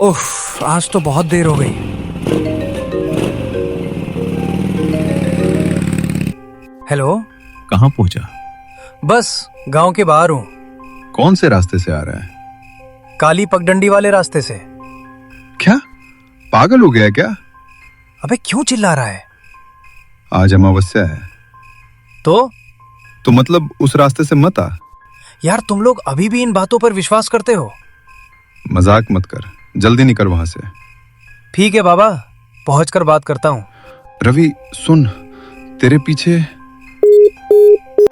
उफ, आज तो बहुत देर हो गई। हेलो। कहाँ पहुंचा? बस गांव के बाहर हूँ। कौन से रास्ते से आ रहा है? काली पगडंडी वाले रास्ते से। क्या पागल हो गया है क्या? अबे क्यों चिल्ला रहा है? आज अमावस्या है। तो मतलब उस रास्ते से मत आ। यार तुम लोग अभी भी इन बातों पर विश्वास करते हो? मजाक मत कर, जल्दी निकल वहां से। ठीक है बाबा, पहुंचकर बात करता हूँ। रवि सुन, तेरे पीछे।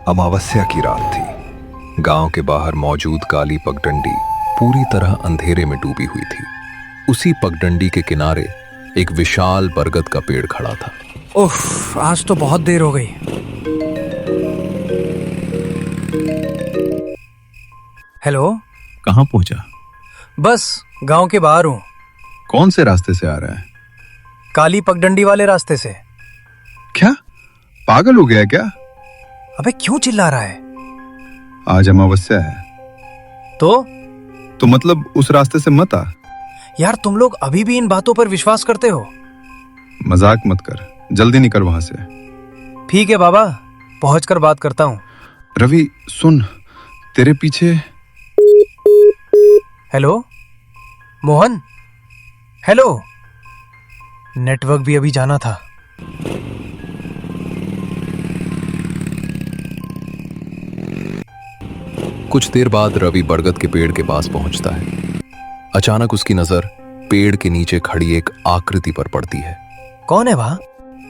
अमावस्या की रात थी। गांव के बाहर मौजूद काली पगडंडी पूरी तरह अंधेरे में डूबी हुई थी। उसी पगडंडी के किनारे एक विशाल बरगद का पेड़ खड़ा था। उफ, आज तो बहुत देर हो गई। हेलो। कहाँ पहुंचा? बस गांव के बाहर हूँ। कौन से रास्ते से आ रहा है? काली पगडंडी वाले रास्ते से। क्या पागल हो गया है क्या? अबे क्यों चिल्ला रहा है? आज अमावस्या है। तो मतलब उस रास्ते से मत आ। यार तुम लोग अभी भी इन बातों पर विश्वास करते हो? मजाक मत कर, जल्दी निकल वहां से। ठीक है बाबा, पहुंचकर बात करता हूँ। रवि सुन, तेरे पीछे। हेलो मोहन। हेलो। नेटवर्क भी अभी जाना था। कुछ देर बाद रवि बरगद के पेड़ के पास पहुंचता है। अचानक उसकी नजर पेड़ के नीचे खड़ी एक आकृति पर पड़ती है। कौन है वहां?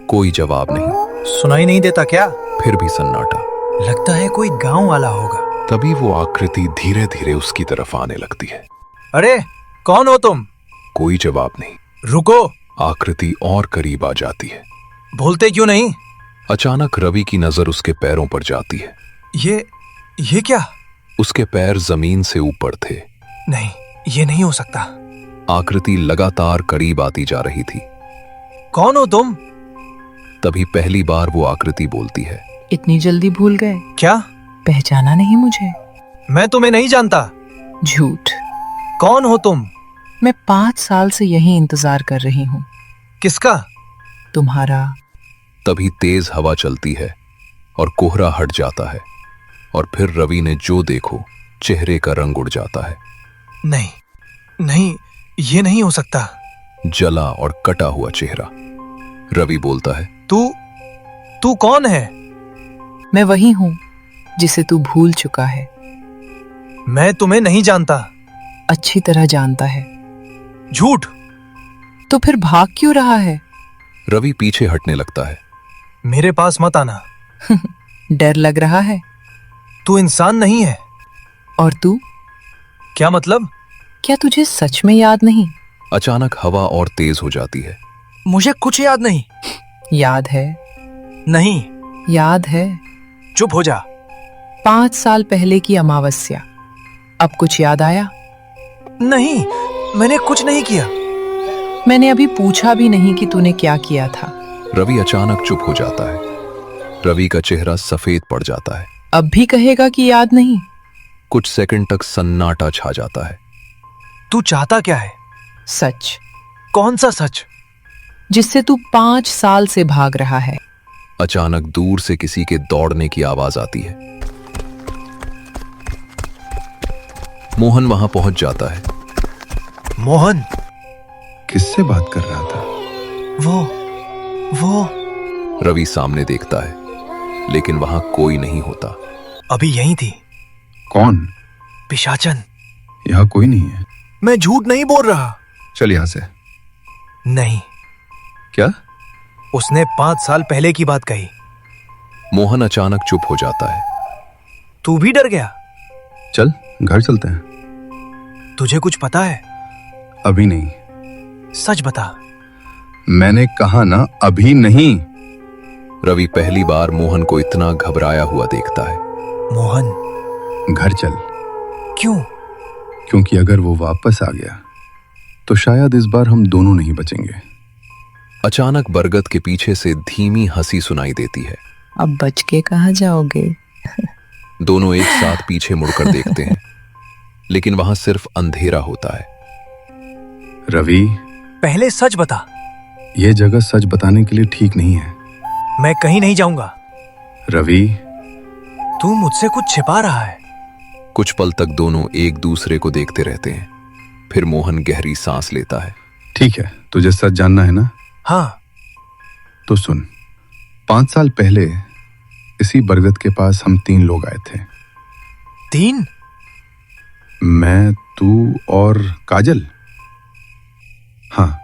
कोई जवाब नहीं। सुनाई नहीं देता क्या? फिर भी सन्नाटा। लगता है कोई गांव वाला होगा। तभी वो आकृति धीरे धीरे उसकी तरफ आने लगती है। अरे कौन हो तुम? कोई जवाब नहीं। रुको। आकृति और करीब आ जाती है। बोलते क्यों नहीं? अचानक रवि की नजर उसके पैरों पर जाती है। ये क्या? उसके पैर जमीन से ऊपर थे। नहीं, ये नहीं हो सकता। आकृति लगातार करीब आती जा रही थी। कौन हो तुम? तभी पहली बार वो आकृति बोलती है। इतनी जल्दी भूल गए? क्या? पहचाना नहीं मुझे? मैं तुम्हें नहीं जानता। झूठ। कौन हो तुम? मैं 5 साल से यही इंतजार कर रही हूँ। किसका? तुम्हारा। तभी तेज हवा चलती है और कोहरा हट जाता है और फिर रवि ने जो देखो, चेहरे का रंग उड़ जाता है। नहीं, ये नहीं हो सकता। जला और कटा हुआ चेहरा। रवि बोलता है, तू कौन है? मैं वही हूँ जिसे तू भूल चुका है। मैं तुम्हें नहीं जानता। अच्छी तरह जानता है। झूठ। तो फिर भाग क्यों रहा है? रवि पीछे हटने लगता है। मेरे पास मत आना। डर लग रहा है? तू इंसान नहीं है। और तू? क्या मतलब? क्या तुझे सच में याद नहीं? अचानक हवा और तेज हो जाती है। मुझे कुछ याद नहीं। याद है। नहीं। याद है। चुप हो जा। 5 साल पहले की अमावस्या। अब कुछ याद आया? नहीं, मैंने कुछ नहीं किया। मैंने अभी पूछा भी नहीं कि तूने क्या किया था। रवि अचानक चुप हो जाता है। रवि का चेहरा सफेद पड़ जाता है। अब भी कहेगा कि याद नहीं? कुछ सेकंड तक सन्नाटा छा जाता है। तू चाहता क्या है? सच। कौन सा सच? जिससे तू 5 साल से भाग रहा है। अचानक दूर से किसी के दौड़ने की आवाज आती है। मोहन वहां पहुंच जाता है। मोहन? किससे बात कर रहा था? वो रवि सामने देखता है, लेकिन वहां कोई नहीं होता। अभी यहीं थी। कौन? पिशाचन। यहाँ कोई नहीं है। मैं झूठ नहीं बोल रहा। चल यहाँ से। नहीं। क्या? उसने 5 साल पहले की बात कही। मोहन अचानक चुप हो जाता है। तू भी डर गया? चल घर चलते हैं। तुझे कुछ पता है? अभी नहीं। सच बता। मैंने कहा ना, अभी नहीं। रवि पहली बार मोहन को इतना घबराया हुआ देखता है। मोहन। घर चल। क्यों? क्योंकि अगर वो वापस आ गया तो शायद इस बार हम दोनों नहीं बचेंगे। अचानक बरगद के पीछे से धीमी हंसी सुनाई देती है। अब बच के कहाँ जाओगे? दोनों एक साथ पीछे मुड़कर देखते हैं, लेकिन वहां सिर्फ अंधेरा होता है। रवि, पहले सच बता। यह जगह सच बताने के लिए ठीक नहीं है। मैं कहीं नहीं जाऊंगा। रवि, तू मुझसे कुछ छिपा रहा है। कुछ पल तक दोनों एक दूसरे को देखते रहते हैं। फिर मोहन गहरी सांस लेता है। ठीक है, तुझे सच जानना है ना? हाँ। तो सुन, 5 साल पहले इसी बरगद के पास हम 3 लोग आए थे। 3? मैं, तू और काजल। हाँ।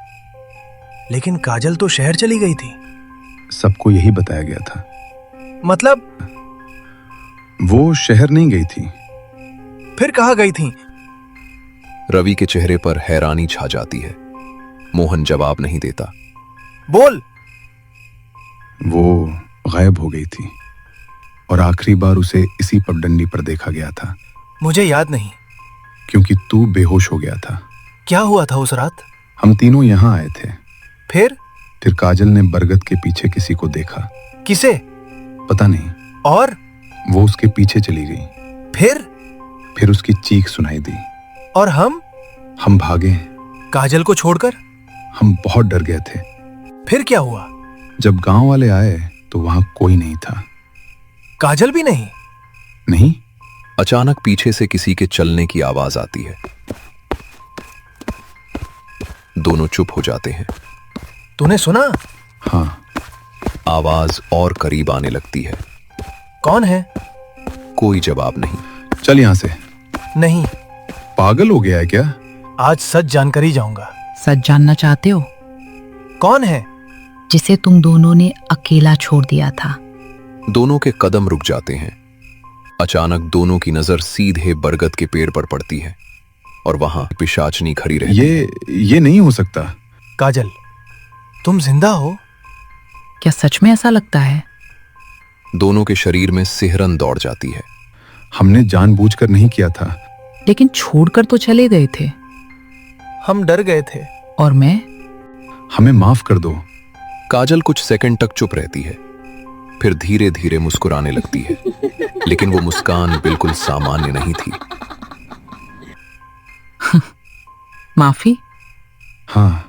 लेकिन काजल तो शहर चली गई थी। सबको यही बताया गया था। मतलब? वो शहर नहीं गई थी। फिर कहाँ गई थी? रवि के चेहरे पर हैरानी छा जाती है। मोहन जवाब नहीं देता। बोल। वो गायब हो गई थी और आखिरी बार उसे इसी पगडंडी पर देखा गया था। मुझे याद नहीं। क्योंकि तू बेहोश हो गया था। क्या हुआ था उस रात? हम तीनों यहाँ आए थे। फिर काजल ने बरगद के पीछे किसी को देखा। किसे? पता नहीं। और? वो उसके पीछे चली गई। फिर उसकी चीख सुनाई दी। और हम भागे। काजल को छोड़कर? हम बहुत डर गए थे। फिर क्या हुआ? जब गांव वाले आए तो वहां कोई नहीं था। काजल भी नहीं? नहीं। अचानक पीछे से किसी के चलने की आवाज आती है। दोनों चुप हो जाते हैं। तूने सुना? हाँ। आवाज और करीब आने लगती है। कौन है? कोई जवाब नहीं। चल यहां से। नहीं। पागल हो गया है क्या? आज सच जानकर ही जाऊंगा। सच जानना चाहते हो? कौन है? जिसे तुम दोनों ने अकेला छोड़ दिया था। दोनों के कदम रुक जाते हैं। अचानक दोनों की नजर सीधे बरगद के पेड़ पर पड़ती है और वहां पिशाचनी खड़ी रहती है। ये नहीं हो सकता। काजल, तुम जिंदा हो? क्या सच में ऐसा लगता है? दोनों के शरीर में सिहरन दौड़ जाती है। हमने जानबूझकर नहीं किया था। लेकिन छोड़कर तो चले गए थे। हम डर गए थे। और मैं? हमें माफ कर दो। काजल कुछ सेकंड तक चुप रहती है, फिर धीरे धीरे मुस्कुराने लगती है। लेकिन वो मुस्कान बिल्कुल सामान्य नहीं थी। माफी? हाँ।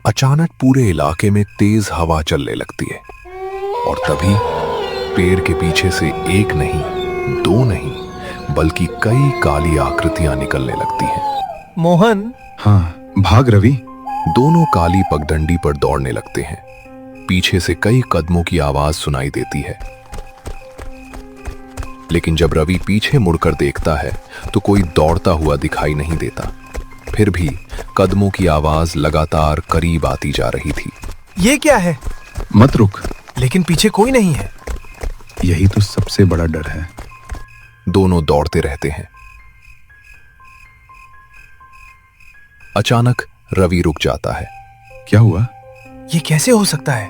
अचानक पूरे इलाके में तेज हवा चलने लगती है और तभी पेड़ के पीछे से एक नहीं, 2 नहीं, बल्कि कई काली आकृतियां निकलने लगती हैं। मोहन। हाँ, भाग रवि। दोनों काली पगडंडी पर दौड़ने लगते हैं। पीछे से कई कदमों की आवाज सुनाई देती है। लेकिन जब रवि पीछे मुड़कर देखता है तो कोई दौड़ता हुआ दिखाई नहीं देता। फिर भी कदमों की आवाज लगातार करीब आती जा रही थी। ये क्या है? मत रुक। लेकिन पीछे कोई नहीं है। यही तो सबसे बड़ा डर है। दोनों दौड़ते रहते हैं। अचानक रवि रुक जाता है। क्या हुआ? ये कैसे हो सकता है?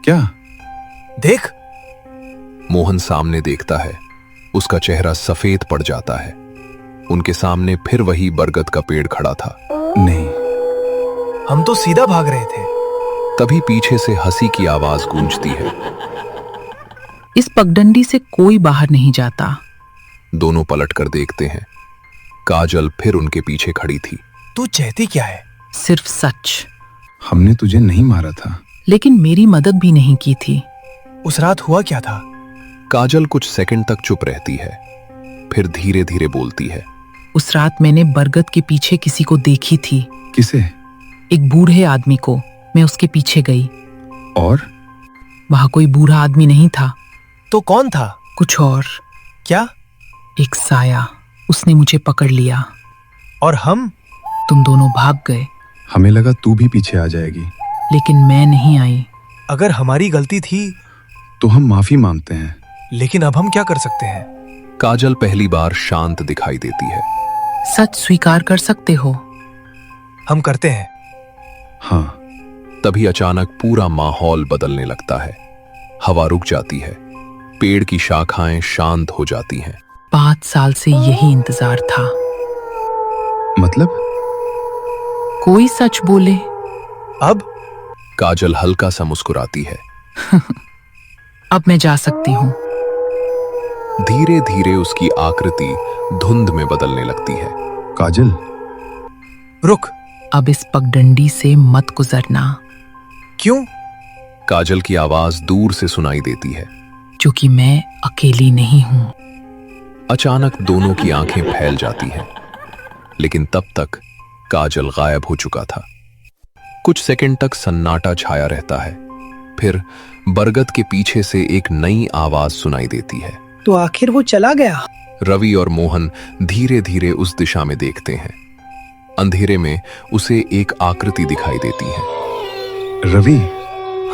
क्या? देख। मोहन सामने देखता है। उसका चेहरा सफेद पड़ जाता है। उनके सामने फिर वही बरगद का पेड़ खड़ा था। नहीं। हम तो सीधा भाग रहे थे। तभी पीछे से हंसी की आवाज गूंजती है। इस पगडंडी से कोई बाहर नहीं जाता। दोनों पलटकर देखते हैं। काजल फिर उनके पीछे खड़ी थी। तू चाहती क्या है? सिर्फ सच। हमने तुझे नहीं मारा था। लेकिन मेरी मदद भी नहीं की थी। उस रात हुआ क्या था? काजल कुछ सेकंड तक चुप रहती है, फिर धीरे धीरे बोलती है। उस रात मैंने बरगद के पीछे किसी को देखी थी। किसे? एक बूढ़े आदमी को। मैं उसके पीछे गई। और? वहां कोई बूढ़ा आदमी नहीं था। तो कौन था? कुछ और। क्या? एक साया। उसने मुझे पकड़ लिया। और हम? तुम दोनों भाग गए। हमें लगा तू भी पीछे आ जाएगी। लेकिन मैं नहीं आई। अगर हमारी गलती थी तो हम माफी मांगते हैं। लेकिन अब हम क्या कर सकते हैं? काजल पहली बार शांत दिखाई देती है। सच स्वीकार कर सकते हो? हम करते हैं। हाँ। तभी अचानक पूरा माहौल बदलने लगता है। हवा रुक जाती है। पेड़ की शाखाएं शांत हो जाती हैं। 5 साल से यही इंतजार था। मतलब? कोई सच बोले। अब? काजल हल्का सा मुस्कुराती है। अब मैं जा सकती हूँ। धीरे धीरे उसकी आकृति धुंध में बदलने लगती है। काजल। रुक। अब इस पगडंडी से मत गुजरना, क्यों? काजल की आवाज दूर से सुनाई देती है। क्योंकि मैं अकेली नहीं हूं। अचानक दोनों की आंखें फैल जाती हैं, लेकिन तब तक काजल गायब हो चुका था। कुछ सेकंड तक सन्नाटा छाया रहता है, फिर बरगद के पीछे से एक नई आवाज सुनाई देती है। तो आखिर वो चला गया? रवि और मोहन धीरे धीरे उस दिशा में देखते हैं। अंधेरे में उसे एक आकृति दिखाई देती है। रवि,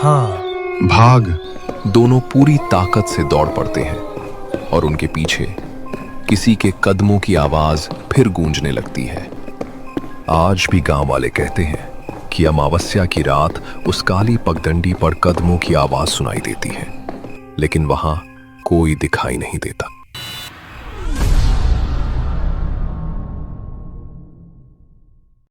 हाँ, भाग। दोनों पूरी ताकत से दौड़ पड़ते हैं और उनके पीछे किसी के कदमों की आवाज फिर गूंजने लगती है। आज भी गांव वाले कहते हैं कि अमावस्या की रात उस काली पगडंडी पर कदमों की आवाज सुनाई देती है, लेकिन वहां कोई दिखाई नहीं देता।